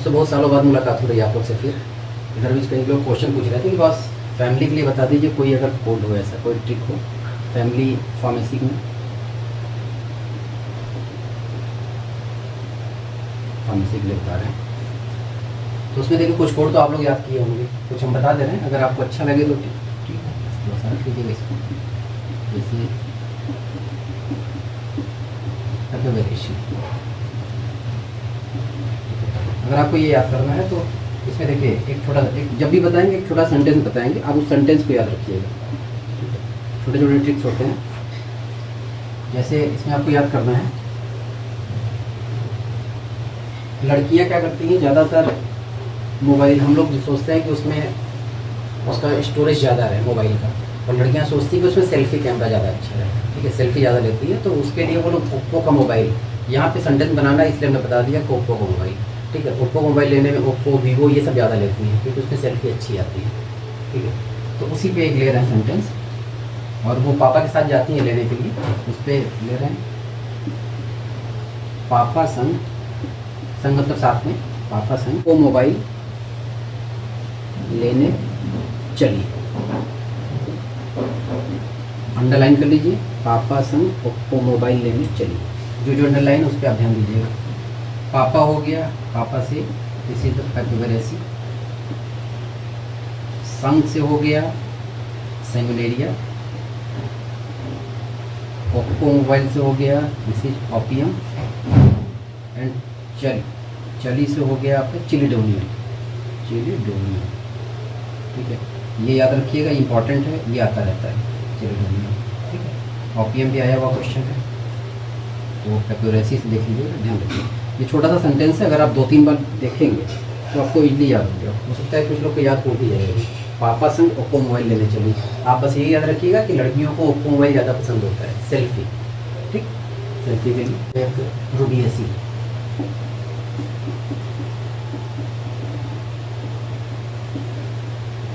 आपसे बहुत सालों बाद मुलाकात हो रही है आप लोग से फिर। इधर भी कई लोग क्वेश्चन पूछ रहे थे कि बस फैमिली के लिए बता दीजिए, कोई अगर कोड हो, ऐसा कोई ट्रिक हो फैमिली फार्मेसी में, फार्मेसी के लिए बता रहे हैं। तो उसमें देखिए कुछ कोड तो आप लोग याद किए होंगे, कुछ हम बता दे रहे हैं, अगर आपको अच्छा लगे तो ठीक है, थोड़ा सा रख लीजिएगा इसको। जैसे वेरिएशन, अगर आपको ये याद करना है तो इसमें देखिए एक छोटा, एक जब भी बताएंगे एक छोटा सेंटेंस बताएंगे, आप उस सेंटेंस को याद रखिएगा। छोटे छोटे ट्रिक्स होते हैं। जैसे इसमें आपको याद करना है, लड़कियां क्या करती हैं ज़्यादातर, मोबाइल, हम लोग सोचते हैं कि उसमें उसका स्टोरेज ज़्यादा है मोबाइल का, और लड़कियां सोचती हैं कि उसमें सेल्फी कैमरा ज़्यादा अच्छा है, ठीक है, सेल्फी ज़्यादा लेती है, तो उसके लिए वो लोग ओप्पो का मोबाइल, यहाँ पे सेंटेंस बनाना है इसलिए मैं बता दिया कि ओप्पो का मोबाइल, ठीक है। ओप्पो मोबाइल लेने में ओप्पो, वीवो ये सब ज़्यादा लेती हैं क्योंकि उसमें सेल्फी अच्छी आती है, ठीक है। तो उसी पे एक ले रहे हैं सेंटेंस, और वो पापा के साथ जाती हैं लेने के लिए, उस पर ले रहे हैं पापा संग, संग मतलब साथ में, पापा संग वो मोबाइल लेने चलिए। अंडरलाइन कर लीजिए, पापा संग ओप्पो मोबाइल लेने चलिए। जो जो अंडरलाइन उस पर आप ध्यान दीजिएगा। पापा हो गया, पापा से, दिस इज द पैपिवरेसी। संग से हो गया सेमिनेरिया। ओप्पो मोबाइल से हो गया, दिस इज ओपियम। एंड चली से हो गया आपका चिलिडोनियम, चिलिडोनियम, ठीक है। ये याद रखिएगा, इंपॉर्टेंट है, ये आता रहता है चिलिडोनियम, ठीक है। ओपियम भी आया हुआ क्वेश्चन है, तो पैपिवरेसी से देख लीजिएगा, ध्यान रखिए। ये छोटा सा सेंटेंस है, अगर आप 2-3 बार देखेंगे तो आपको इजली याद हो गया। हो सकता है कुछ लोग को याद हो भी जाएगा। पापा संग ओप्पो मोबाइल लेने चलिए। आप बस यही याद रखिएगा कि लड़कियों को ओप्पो मोबाइल ज़्यादा पसंद होता है, सेल्फी, ठीक। सेल्फी के लिए एक रूबियसी,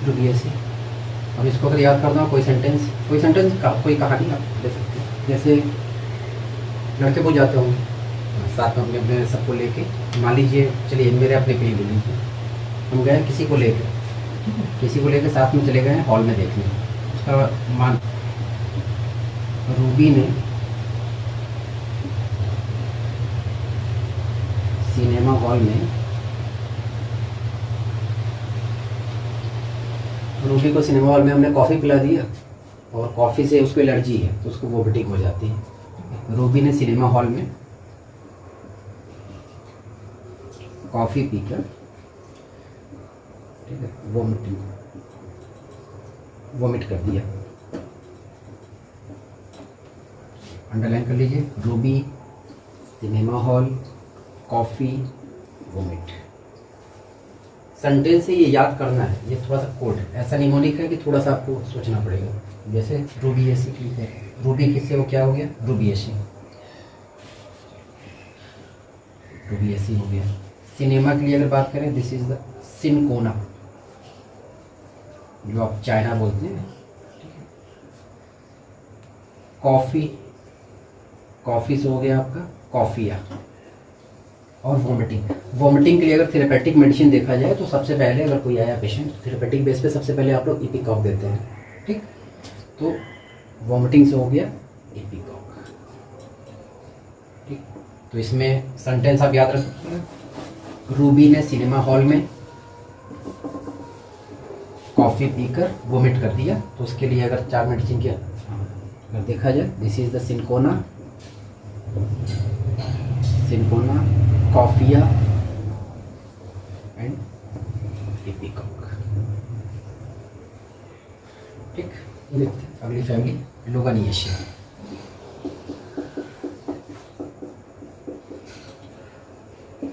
रूबियसी। अब इसको अगर याद करना हो, कोई सेंटेंस का कोई कहानी आप दे सकते हैं। जैसे लड़के को जाते होंगे साथ में अपने सबको लेके, मान लीजिए, चलिए मेरे अपने पे ही ले लीजिए, हम गए किसी को लेके साथ में चले गए हॉल में देखने। उसका मान रूबी ने सिनेमा हॉल में, रूबी को सिनेमा हॉल में हमने कॉफ़ी पिला दिया, और कॉफ़ी से उसको एलर्जी है तो उसको वोमिटिंग हो जाती है। रूबी ने सिनेमा हॉल में कॉफ़ी पीकर, ठीक है, वोमिट कर दिया। अंडरलाइन कर लीजिए, Ruby, cinema hall, coffee, vomit. Sentence से ये याद करना है, ये थोड़ा सा कोड है, ऐसा निमोनिक है कि थोड़ा सा आपको सोचना पड़ेगा। जैसे रूबियसी क्लिक है, रूबी किससे वो क्या हो गया, रूबियसी, रूबियसी हो गया। सिनेमा के लिए अगर बात करें, दिस इज द सिनकोना, जो आप चाइना बोलते हैं, कॉफ़ी, कॉफ़ी से हो गया आपका कॉफ़िया। और वोमिटिंग के लिए अगर थेरेपेटिक मेडिसिन देखा जाए तो सबसे पहले अगर कोई आया पेशेंट, थेरेपेटिक बेस पे सबसे पहले आप लोग इपिकॉक देते हैं, ठीक। तो वोमिटिंग से हो गया इपिकॉक, ठीक। तो इसमें सेंटेंस आप याद रखिए, रूबी ने सिनेमा हॉल में कॉफ़ी पीकर वोमिट कर दिया, तो उसके लिए अगर 4 मेडिसिन की अगर देखा जाए, this is the cinchona, coffea and ipecac, ठीक। अगली फैमिली लोगानिएशिया।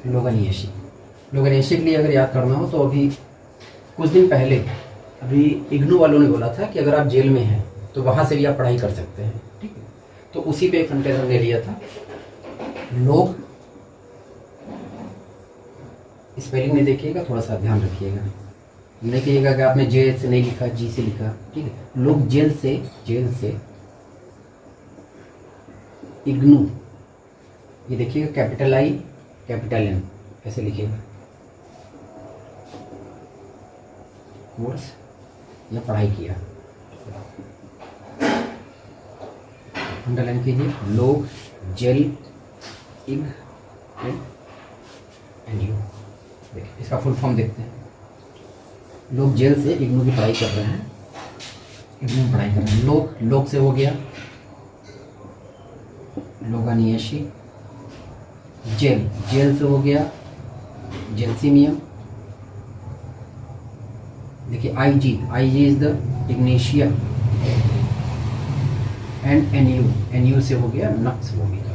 लोगानिएशिया के लिए अगर याद करना हो तो अभी कुछ दिन पहले अभी इग्नू वालों ने बोला था कि अगर आप जेल में हैं तो वहाँ से भी आप पढ़ाई कर सकते हैं, ठीक है। तो उसी पे एक सेंटेंस हमने लिया था। लोग, स्पेलिंग में देखिएगा, थोड़ा सा ध्यान रखिएगा, नहीं कहिएगा कि आपने जेल से नहीं लिखा, जी से लिखा, ठीक है। लोग जेल से इग्नू, ये देखिएगा, कैपिटल आई कैपिटल एन ऐसे लिखिएगा, कोर्स या पढ़ाई किया। अंडरलाइन कीजिए, लोग, जेल, इग एंड यू। देखिए इसका फुल फॉर्म देखते हैं। लोग जेल से इग्नू की पढ़ाई कर रहे हैं, इग्नू की पढ़ाई कर रहे हैं। लोग से हो गया लोगानियशी। जेल से हो गया जेल्सिमियम। देखिए I G is the ignatia and N U हो गया nux vomica.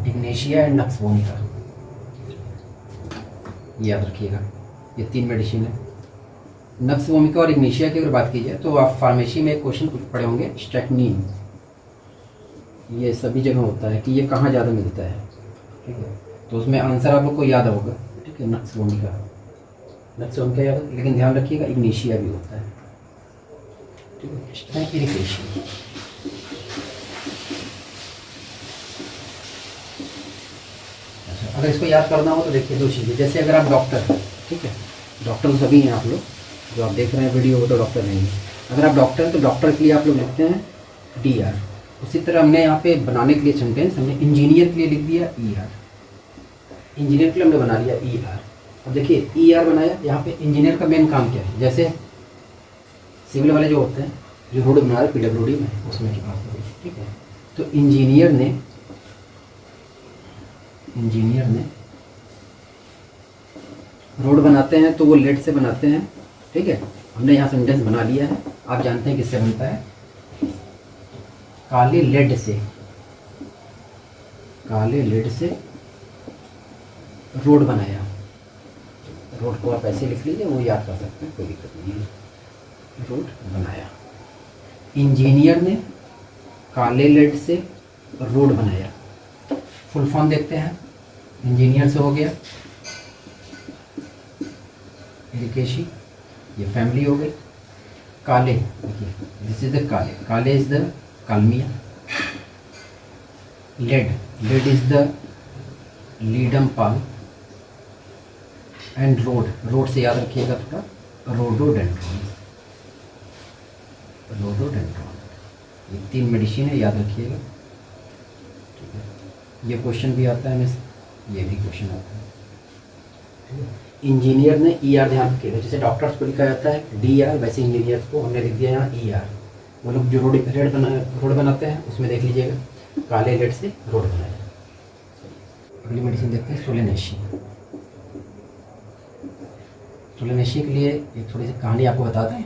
Ignatia and nux vomica, याद रखिएगा, ये 3 मेडिसिन है। नक्स वोमिका और इग्नेशिया की अगर बात की जाए तो आप फार्मेसी में एक क्वेश्चन पढ़े होंगे, स्ट्रैक्नीन। ये सभी जगह होता है कि ये कहाँ ज़्यादा मिलता है, ठीक है, तो उसमें आंसर आप लोग को याद होगा, ठीक है, नक्स वोमिका याद है, लेकिन ध्यान रखिएगा इग्नेशिया भी होता है, ठीक है, इरिटेशन। अच्छा, अगर इसको याद करना हो तो देखिए 2 चीज़ें, जैसे अगर आप डॉक्टर हैं, ठीक है, डॉक्टर तो सभी हैं आप लोग जो आप देख रहे हैं वीडियो, वो तो डॉक्टर नहीं है। अगर आप डॉक्टर हैं तो डॉक्टर के लिए आप लोग लिखते हैं DR। उसी तरह हमने यहाँ पे बनाने के लिए सेंटेंस हमने इंजीनियर के लिए लिख दिया ER। इंजीनियर के लिए हमने बना लिया ER। अब देखिए ER बनाया, यहाँ पे इंजीनियर का मेन काम क्या है, जैसे सिविल वाले जो होते हैं जो रोड बना रहे PWD में, उसमें की बात करें, ठीक है, तो इंजीनियर ने रोड बनाते हैं तो वो लेड से बनाते हैं, ठीक है। हमने यहाँ सेंटेंस बना लिया है, आप जानते हैं किससे बनता है, काले लेड से रोड बनाया। रोड को आप ऐसे लिख लीजिए, वो याद कर सकते हैं, कोई दिक्कत नहीं है। रोड बनाया, इंजीनियर ने काले लेड से रोड बनाया। फुल फॉर्म देखते हैं, इंजीनियर से हो गया इरिकेशी, ये फैमिली हो गई। काले, देखिए this is the kale is the kalmia. Lead is the ledum pal. And road से याद रखिएगा थोड़ा, रोडोडेंड्रॉन। ये 3 मेडिसिन है, याद रखिएगा, ठीक है। ये क्वेश्चन भी आता है मिस, ये भी क्वेश्चन आता है, ठीक है। इंजीनियर ने ER ध्यान रखिएगा, जैसे डॉक्टर्स को लिखा जाता है DR, वैसे इंजीनियर्स को हमने लिख दिया यहाँ ER। वो लोग जो रोड बनाते हैं उसमें देख लीजिएगा, काले लेड से रोड बनाया। अगली मेडिसिन देखते हैं सोलेनेशी। सोलेनेशी के लिए एक थोड़ी सी कहानी आपको बता दें।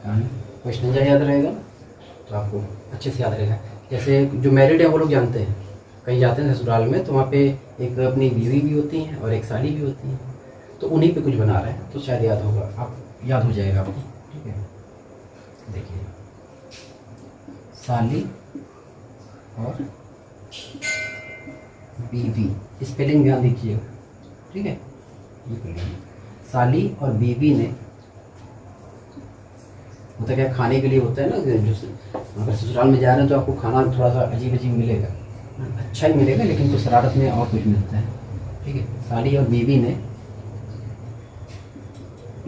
कहानी क्वेश्चन जब याद रहेगा तो आपको अच्छे से याद रहेगा। जैसे जो मैरिड है वो लोग जानते हैं, कहीं जाते हैं ससुराल में तो वहाँ पे एक अपनी बीवी भी होती हैं और एक साली भी होती हैं, तो उन्हीं पे कुछ बना रहे हैं, तो शायद याद होगा, आप याद हो जाएगा आपको, ठीक है। देखिए साली और बीवी, स्पेलिंग ध्यान दीजिएगा, ठीक है। ये कर लीजिए, साली और बीवी ने, होता क्या खाने के लिए होता है ना, जो अगर ससुराल में जा रहे हैं तो आपको खाना थोड़ा सा अजीब मिलेगा, अच्छा ही मिलेगा, लेकिन तो शरारत में और कुछ मिलता है, ठीक है। साली और बीवी ने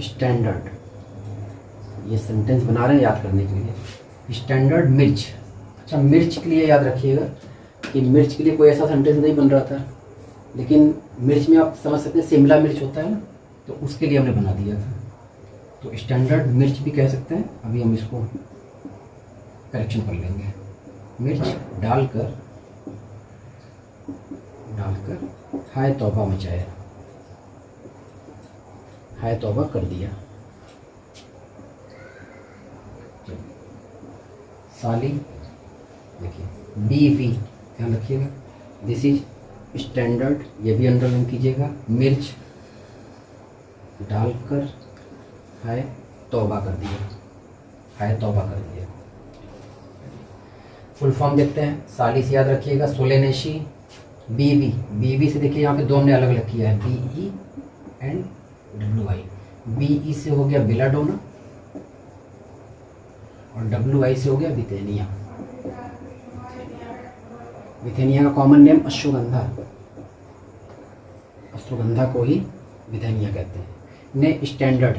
स्टैंडर्ड, ये सेंटेंस बना रहे हैं याद करने के लिए, स्टैंडर्ड मिर्च। अच्छा, मिर्च के लिए याद रखिएगा कि मिर्च के लिए कोई ऐसा सेंटेंस नहीं बन रहा था, लेकिन मिर्च में आप समझ सकते हैं शिमला मिर्च होता है ना, तो उसके लिए हमने बना दिया था, तो स्टैंडर्ड मिर्च भी कह सकते हैं। अभी हम इसको करेक्शन कर लेंगे। मिर्च डालकर हाय तौबा मचाया, हाय तौबा कर दिया। साली, देखिए बीवी ध्यान रखिएगा, दिस इज स्टैंडर्ड, ये भी अंडरलाइन कीजिएगा। मिर्च डालकर हाय तौबा कर दिया, हाय तौबा कर दिया। फुल फॉर्म देखते हैं, साली से याद रखिएगा सोलेनेशी। बीवी से देखिए यहाँ पे 2 हमने अलग अलग किया है, BE एंड WI। BE से हो गया बेलाडोना और WI से हो गया विथेनिया। विथेनिया का कॉमन नेम अश्वगंधा को ही विथेनिया कहते हैं। ने स्टैंडर्ड,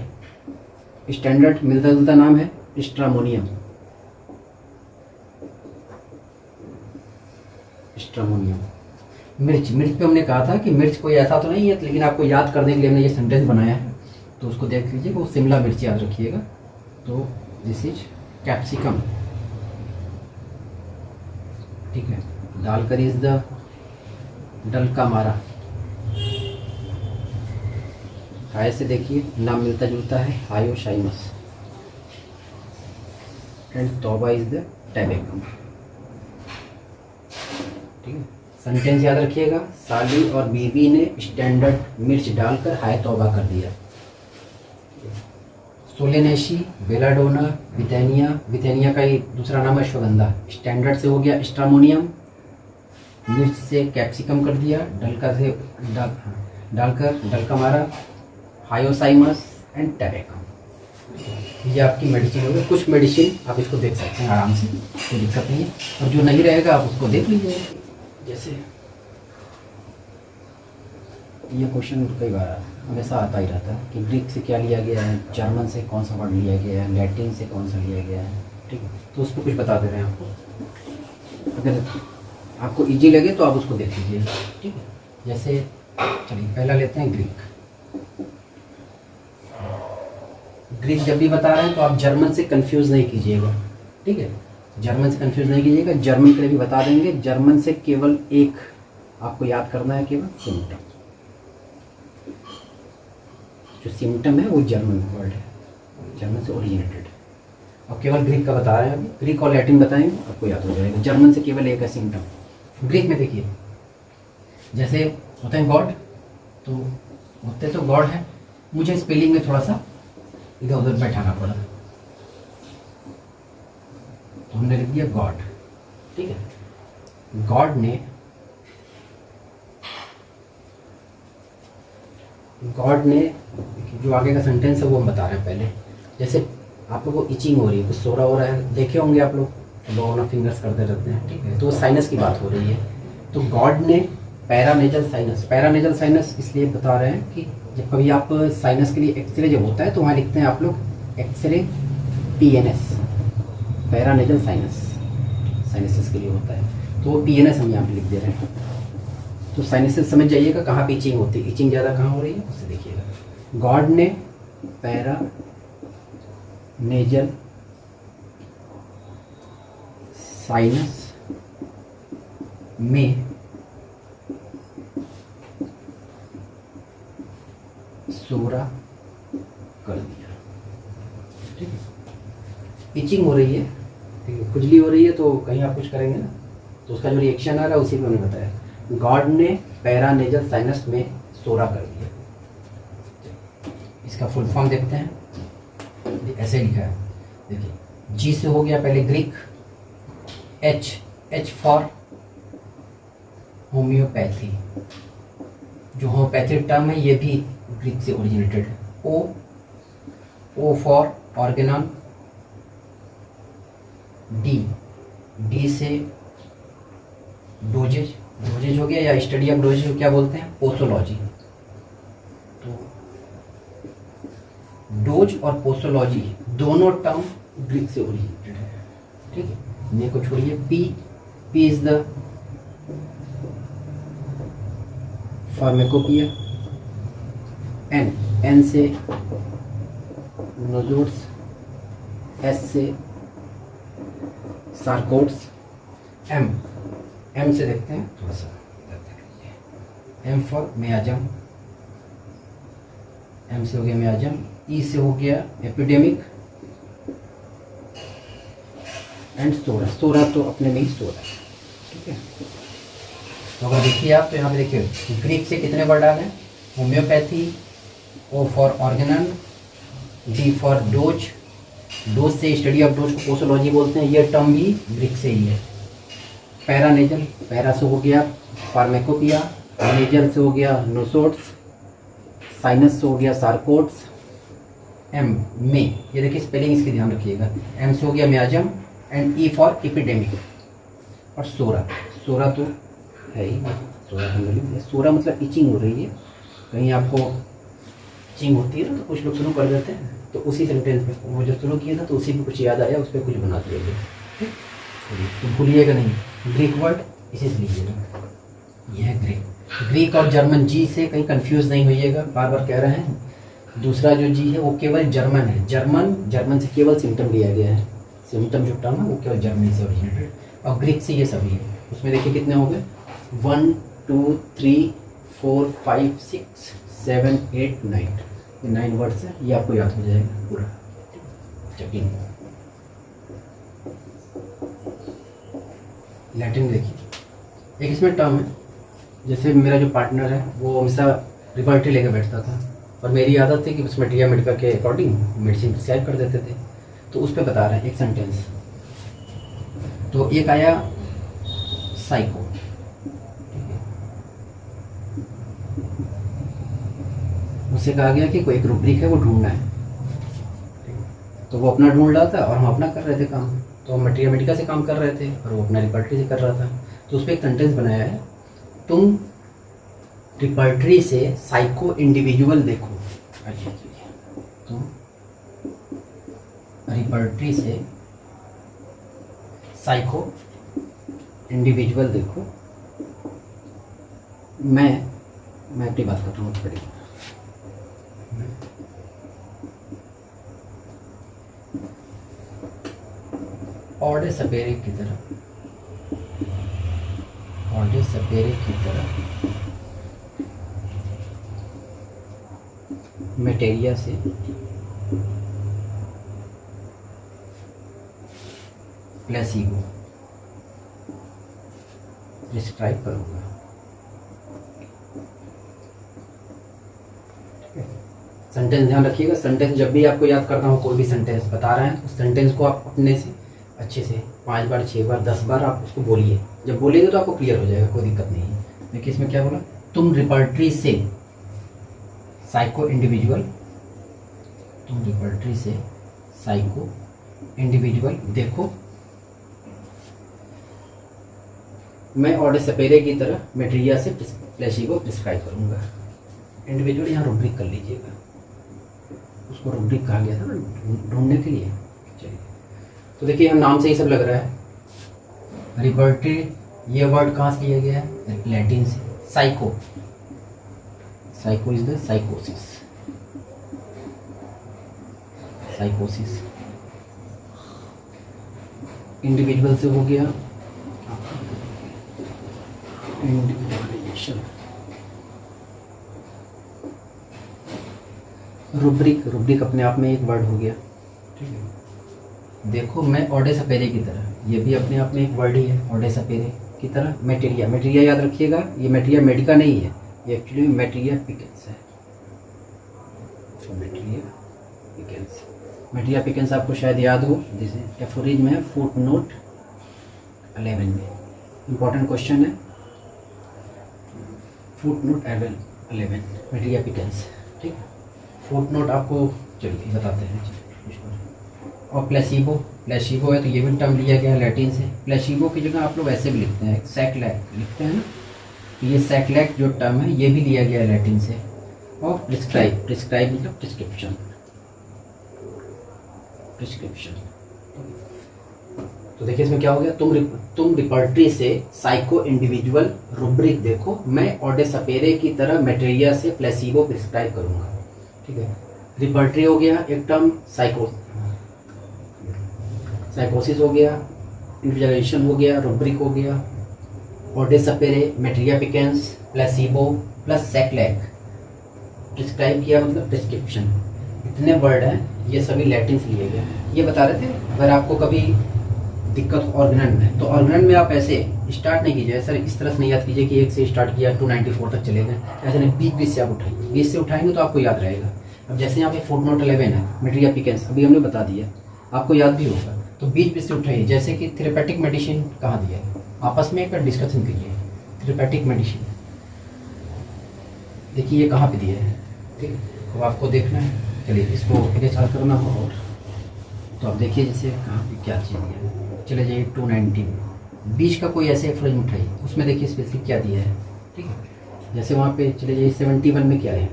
स्टैंडर्ड मिलता जुलता नाम है स्ट्रामोनियम, स्ट्रामोनियम। मिर्च, मिर्च पे हमने कहा था कि मिर्च कोई ऐसा तो नहीं है, लेकिन आपको याद करने के लिए हमने ये सेंटेंस बनाया है, तो उसको देख लीजिए, वो शिमला मिर्च याद रखिएगा। तो दिस इज कैप्सिकम, ठीक है। दालकर इज द डलकामारा, हाय से देखिए नाम मिलता जुलता है, हायोशाइमस। एंड तौबा इज द टैबेकम, ठीक है। सेंटेंस याद रखिएगा, साली और बीवी ने स्टैंडर्ड मिर्च डालकर हाय तौबा कर दिया। सोलेनेशी, बेलाडोना, विथेनिया, विथेनिया का ही दूसरा नाम है अश्वगंधा। स्टैंडर्ड से हो गया स्ट्रामोनियम, मिर्च से कैप्सिकम कर दिया, डलका से डालकर डलकामारा, हायोसाइमस एंड टैबेकम। ये आपकी मेडिसिन होगी। कुछ मेडिसिन आप इसको देख सकते हैं आराम से, कोई दिक्कत नहीं है, और जो नहीं रहेगा आप उसको देख लीजिए। जैसे ये क्वेश्चन कई बार हमेशा आता ही रहता है कि ग्रीक से क्या लिया गया है, जर्मन से कौन सा वर्ड लिया गया है, लैटिन से कौन सा लिया गया है, ठीक है। तो उस पर कुछ बता दे रहे हैं आपको, अगर आपको इजी लगे तो आप उसको देख लीजिए, ठीक है। जैसे चलिए पहला लेते हैं ग्रीक। ग्रीक जब भी बता रहे हैं तो आप जर्मन से कंफ्यूज नहीं कीजिएगा, ठीक है। जर्मन से कंफ्यूज नहीं कीजिएगा, जर्मन के लिए भी बता देंगे। जर्मन से केवल एक आपको याद करना है, केवल सिम्टम। जो सिम्टम है वो जर्मन वर्ड है, जर्मन से ओरिजिनेटेड। और केवल ग्रीक का बता रहे हैं अभी, ग्रीक और लैटिन बताएंगे आपको याद हो जाएगा। जर्मन से केवल एक है सिम्टम। ग्रीक में देखिए जैसे होते हैं गॉड, तो होते तो गॉड है, मुझे स्पेलिंग में थोड़ा सा इधर उधर बैठाना पड़ा, तो हमने लिख दिया गॉड, ठीक है। गॉड ने, गॉड ने, जो आगे का सेंटेंस है वो हम बता रहे हैं पहले। जैसे आप लोगों को इचिंग हो रही है, कुछ सोरा हो रहा है, देखे होंगे आप लोग, लोग ना फिंगर्स करते रहते हैं, ठीक है। तो साइनस की बात हो रही है, तो गॉड ने पैरानेजल साइनस, पैरानेजल साइनस इसलिए बता रहे हैं कि जब कभी आप साइनस के लिए एक्सरे जब होता है तो वहाँ लिखते हैं आप लोग X ray PNS, paranasal sinus, sinusitis के लिए होता है, तो PNS हम यहाँ पे लिख दे रहे हैं। तो साइनसिस समझ जाइएगा कहाँ पे इचिंग होती है, इचिंग ज़्यादा कहाँ हो रही है उससे देखिएगा। गॉड ने पैरानेजल साइनस में सोरा कर दिया, ठीक है। इचिंग हो रही है, ठीक है, खुजली हो रही है, तो कहीं आप कुछ करेंगे ना, तो उसका जो रिएक्शन आ रहा है उसी को मैंने बताया। गॉड ने पैरानेजल साइनस में सोरा कर दिया। इसका फुल फॉर्म देखते हैं, ऐसे लिखा है, देखिए जी से हो गया पहले ग्रीक, H फॉर होम्योपैथी, जो होम्योपैथिक टर्म है ये भी ग्रीक से ओरिजिनेटेड है। O फॉर ऑर्गेनॉन, D से डोजेज, डोजेज हो गया, या स्टडी ऑफ डोजेज को क्या बोलते हैं, पोसोलॉजी। तो डोज और पोसोलॉजी दोनों टर्म ग्रीक से ओरिजिनेटेड है, ठीक है। ये को छोड़िए, P इज द फार्मेकोपिया, N से नोजोट्स, S से सार्कोट्स, M से देखते हैं थोड़ा सा, M फॉर मियाजम, M से हो गया मियाजम, E से हो गया एपिडेमिक, एंड सोरा, सोरा तो अपने में ही सोरा है, ठीक है। तो अगर देखिए आप, तो यहाँ पे देखिए ग्रीक से कितने वर्ड आ गए, homeopathy, O for organelle, D for dose, dose से स्टडी ऑफ डोज को पोसोलॉजी बोलते हैं, ये टर्म भी ग्रीक से ही है। पैरानेजल, पैरा से हो गया फार्मेकोपिया, नेजल से हो गया नोसोट्स, साइनस से हो गया सार्कोट्स, M में, ये देखिए स्पेलिंग इसकी ध्यान रखिएगा, M से हो गया मियाजम, एंड E फॉर एपिडेमिक, और सोरा, सोरा तो है ही, सोरा मतलब इचिंग हो रही है, कहीं आपको इचिंग होती है ना, तो कुछ लोग शुरू कर देते हैं, तो उसी सेंटेंस में वो जब शुरू किया था तो उसी में कुछ याद आया, उस पर कुछ बना दिया गया। ठीक, तो भूलिएगा नहीं, ग्रीक वर्ड इसी से लीजिएगा, यह है ग्रीक। ग्रीक और जर्मन जी से कहीं कंफ्यूज नहीं होइएगा, बार बार कह रहे हैं। दूसरा जो जी है वो केवल जर्मन है, जर्मन से केवल सिम्टम लिया गया है, सिम्टम जो टर्म है वो केवल जर्मनी से ओरिजिनेटेड, और ग्रीक से ये सभी है। उसमें देखिए कितने हो गए, 1 2 3 4 5 6 7 8 9, ये 9 वर्ड्स है, ये आपको याद हो जाएगा पूरा। चेकिंग लैटिन देखिए, एक इसमें टर्म है, जैसे मेरा जो पार्टनर है वो हमेशा रिबर्टी लेके बैठता था, और मेरी आदत थी कि उस मटेरिया मेडिका के अकॉर्डिंग मेडिसिन प्रिस्क्राइब कर देते थे। तो उस पर बता रहे हैं एक सेंटेंस, तो एक आया साइको, उससे कहा गया कि कोई एक रूब्रिक है वो ढूंढना है, तो वो अपना ढूंढ रहा था और हम अपना कर रहे थे काम। तो हम मटेरिया मेडिका से काम कर रहे थे और वो अपना रिपर्टरी से कर रहा था। तो उस पर एक सेंटेंस बनाया है, तुम रिपर्टरी से साइको इंडिविजुअल देखो। अच्छा, तुम रिपर्टरी से साइको इंडिविजुअल देखो। मैं अपनी बात कर रहा हूँ, पढ़िए। औडे सपेरे की तरह, औडे सपेरे की तरह मटेरिया से प्लेसिबो डिस्क्राइब करूँगा। सेंटेंस ध्यान रखिएगा, सेंटेंस जब भी आपको याद करना हो, कोई भी सेंटेंस बता रहे हैं, उस सेंटेंस को आप अपने से अच्छे से 5 बार 6 बार 10 बार आप उसको बोलिए। जब बोलेंगे तो आपको क्लियर हो जाएगा, कोई दिक्कत नहीं है। देखिए इसमें क्या बोला, तुम रिपर्टरी से साइको इंडिविजुअल, तुम रिपर्टरी से साइको इंडिविजुअल देखो। मैं ऑर्डे सपेरे की तरह मेटेरिया से प्लेसिबो प्रिस्क्राइब करूँगा। इंडिविजुअल यहाँ रूब्रिक कर लीजिएगा, उसको रूब्रिक कहा गया था ना ढूंढने के लिए। चलिए, तो देखिए हम नाम से ही सब लग रहा है। रिपर्टरी, ये वर्ड कहाँ से लिया गया है, लैटिन से। Psycho, psycho is the साइकोसिस, साइकोसिस। Individual से हो गया इंडिविजुअलाइजेशन। रूब्रिक, रूब्रिक अपने आप में एक वर्ड हो गया, ठीक है। देखो मैं ऑर्डे सपेरे की तरह, ये भी अपने आप में एक वर्ड ही है, ऑर्डे सपेरे की तरह। मेटेरिया, मेटेरिया याद रखिएगा, ये मेटेरिया मेडिका नहीं है, ये एक्चुअली मेटेरिया पिकेंस है। मेटेरिया पिकेंस, मेटेरिया पिकेंस आपको शायद याद हो, जैसे एफोरिज्म में है फुट नोट 11 में, इंपॉर्टेंट क्वेश्चन है। फुट नोट 11 मेटेरिया पिकेंस, ठीक है। फुट नोट आपको चलिए बताते हैं। और प्लेसिबो, प्लेसिबो है तो ये भी टर्म लिया गया है लैटिन से। प्लेसिबो की जगह आप लोग ऐसे भी लिखते हैं, सैक्लैक लिखते हैं ना, तो ये सैक्लैक जो टर्म है ये भी लिया गया है लैटिन से। और प्रिस्क्राइब, प्रिस्क्राइब मतलब प्रिस्क्रिप्शन, प्रिस्क्रिप्शन। तो देखिए इसमें क्या हो गया, तुम रिपर्टरी से साइको इंडिविजुअल रूब्रिक देखो। मैं ऑर्डे सपेरे की तरह मेटेरिया से प्लेसिबो प्रिस्क्राइब करूँगा, ठीक है। रिपर्टरी हो गया एक टर्म, साइकोसिस हो गया, इंडिविजुअलाइजेशन हो गया, रूब्रिक हो गया, ऑर्डे सपेरे, मेटेरिया पिकेंस, प्लेसिबो प्लस सैक्लैक। प्रिस्क्राइब किया मतलब प्रिस्क्रिप्शन। इतने वर्ड हैं, ये सभी लैटिन से लिए गए। ये बता रहे थे अगर आपको कभी दिक्कत ऑर्गेनन में, तो ऑर्गेनन में आप ऐसे स्टार्ट नहीं कीजिए, सर इस तरह से नहीं याद कीजिए कि 1 से स्टार्ट किया 294 तक चले गए, ऐसे नहीं, बीच से आप उठाइए, बीच से उठाएंगे तो आपको याद रहेगा। अब जैसे यहाँ पे फुट नोट 11 है, मेटेरिया पिकेंस अभी हमने बता दिया, आपको याद भी होगा, तो बीच से उठाइए। जैसे कि थेरेपेटिक मेडिसिन कहाँ दिया है, आपस में एक बार डिस्कशन कीजिए। थेरेपेटिक मेडिसिन देखिए ये कहाँ पे दिया है, ठीक है। अब आपको देखना है, चलिए इसको इधर चार्ज करना हो, और तो आप देखिए जैसे कहाँ पे क्या चीज़ दिया है। चले जाइए 290 बीच का कोई ऐसे फ्रेज उठाइए, उसमें देखिए स्पेसिफिक क्या दिया है, ठीक है। जैसे वहाँ पे चले जाइए 71 में क्या है,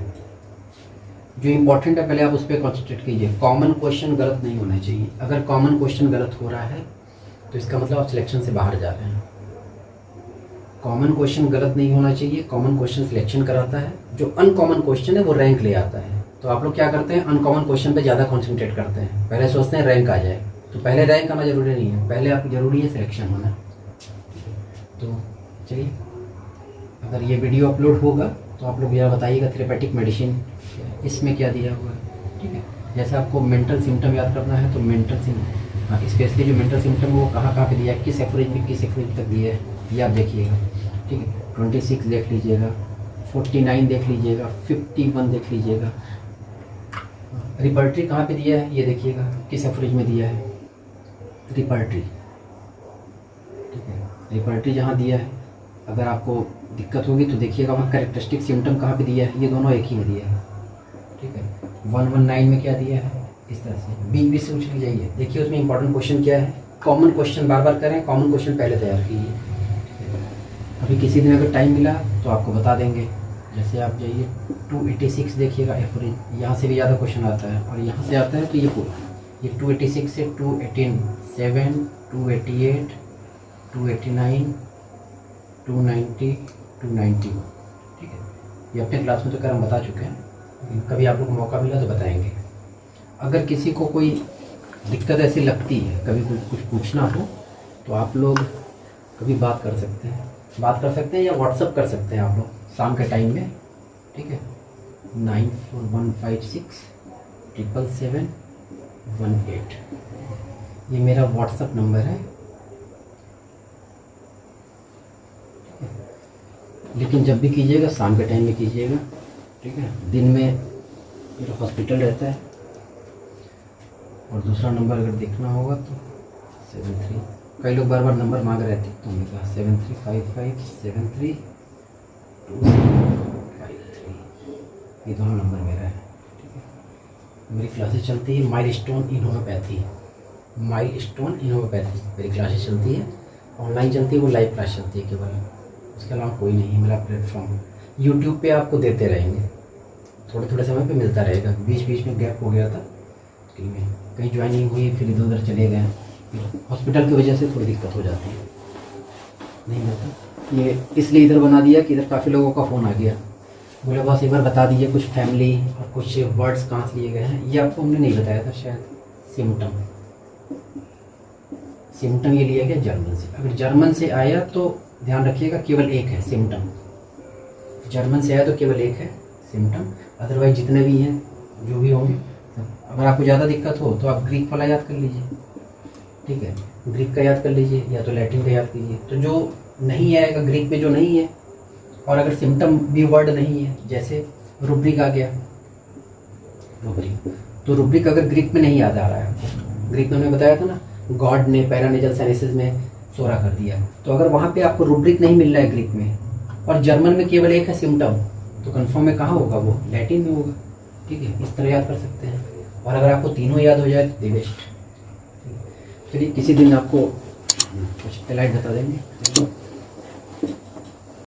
जो इम्पोर्टेंट है पहले आप उस पर कॉन्सेंट्रेट कीजिए। कॉमन क्वेश्चन गलत नहीं होना चाहिए। अगर कॉमन क्वेश्चन गलत हो रहा है तो इसका मतलब आप सिलेक्शन से बाहर जा रहे हैं। कॉमन क्वेश्चन गलत नहीं होना चाहिए। कॉमन क्वेश्चन सिलेक्शन कराता है, जो अनकॉमन क्वेश्चन है वो रैंक ले आता है। तो आप लोग क्या करते हैं, अनकॉमन क्वेश्चन पे ज़्यादा कॉन्सेंट्रेट करते हैं, पहले सोचते हैं रैंक आ जाए। तो पहले रैंक आना जरूरी नहीं है, पहले आप जरूरी है सिलेक्शन होना। तो चलिए, अगर ये वीडियो अपलोड होगा तो आप लोग यह बताइएगा थेरेपेटिक मेडिसिन इसमें क्या दिया हुआ है, ठीक है। जैसे आपको मेंटल सिम्टम याद करना है तो मेंटल सिम्टम, हाँ, स्पेशली जो मेंटल सिम्टम है वो कहाँ पे दिया है, किस एफरेज में किस एफरेज तक दिया है, ये आप देखिएगा, ठीक है। 26 देख लीजिएगा, 49 देख लीजिएगा, 51 देख लीजिएगा। रिपर्टरी कहाँ पे दिया है ये देखिएगा, किस एफरेज में दिया है रिपर्टरी, ठीक है। रिपर्टरी जहाँ दिया है, अगर आपको दिक्कत होगी तो देखिएगा वहाँ कैरेक्टरिस्टिक सिम्टम कहाँ पे दिया है, ये दोनों एक ही में दिया है, ठीक है। 119 में क्या दिया है, इस तरह से बीच से पूछ लीजिए। देखिए उसमें इंपॉर्टेंट क्वेश्चन क्या है, कॉमन क्वेश्चन बार बार करें, कॉमन क्वेश्चन पहले तैयार कीजिए। अभी किसी दिन अगर टाइम मिला तो आपको बता देंगे। जैसे आप जाइए 286 देखिएगा एवरेज, यहाँ से भी ज़्यादा क्वेश्चन आता है और यहाँ से आता है तो ये पूरा, ये 286 से 287, 288, 289, 290, 290, ठीक है। ये अपने क्लास में तो हम बता चुके हैं, कभी आप लोग को मौका मिला तो बताएंगे। अगर किसी को कोई दिक्कत ऐसी लगती है, कभी कुछ पूछना हो तो आप लोग कभी बात कर सकते हैं या व्हाट्सअप कर सकते हैं आप लोग शाम के टाइम में, ठीक है। 9415677718 ये मेरा व्हाट्सअप नंबर है, लेकिन जब भी कीजिएगा शाम के टाइम में कीजिएगा, ठीक है। दिन में मेरा हॉस्पिटल रहता है। और दूसरा नंबर अगर देखना होगा तो 73, कई लोग बार बार नंबर मांग रहे थे तो मैंने कहा 7355732753, ये दोनों नंबर मेरा है, ठीक है। मेरी क्लासेस चलती है माइलस्टोन इन होम्योपैथी, मेरी क्लासेस चलती है, ऑनलाइन चलती है, वो लाइव क्लास चलती है केवल, उसके अलावा कोई नहीं मेरा प्लेटफॉर्म। यूट्यूब पे आपको देते रहेंगे, थोड़े थोड़े समय पे मिलता रहेगा, बीच में गैप हो गया था, कहीं ज्वाइनिंग हुई फिर इधर उधर चले गए, फिर हॉस्पिटल की वजह से थोड़ी दिक्कत हो जाती है, नहीं मिलता। ये इसलिए इधर बना दिया कि इधर काफ़ी लोगों का फ़ोन आ गया, बोले बस एक बार बता दीजिए कुछ फैमिली और कुछ वर्ड्स कहाँ से लिए गए हैं, ये आपको हमने नहीं बताया था शायद। सिम्टम ये लिया गया जर्मन से। अगर जर्मन से आया तो ध्यान रखिएगा केवल एक है सिम्टम, जर्मन से आया तो केवल एक है सिम्टम, अदरवाइज जितने भी हैं जो भी होंगे। अगर आपको ज़्यादा दिक्कत हो तो आप ग्रीक वाला याद कर लीजिए, ठीक है, ग्रीक का याद कर लीजिए या तो लैटिन का याद कीजिए। तो जो नहीं आएगा ग्रीक में, जो नहीं है, और अगर सिम्टम भी वर्ड नहीं है, जैसे रुब्रिक आ गया, तो रुब्रिक अगर ग्रीक में नहीं याद आ रहा है, ग्रीक में हमने बताया था ना, गॉड ने पैरानेजल साइनेसिस में 16 कर दिया, तो अगर वहाँ पे आपको रुब्रिक नहीं मिल रहा है ग्रीक में और जर्मन में केवल एक है सिम्टम, तो कंफर्म में कहाँ होगा, वो लैटिन में होगा, ठीक है। इस तरह याद कर सकते हैं। और अगर आपको तीनों याद हो जाए तो बेस्ट। चलिए किसी दिन आपको कुछ एलाइट बता देंगे।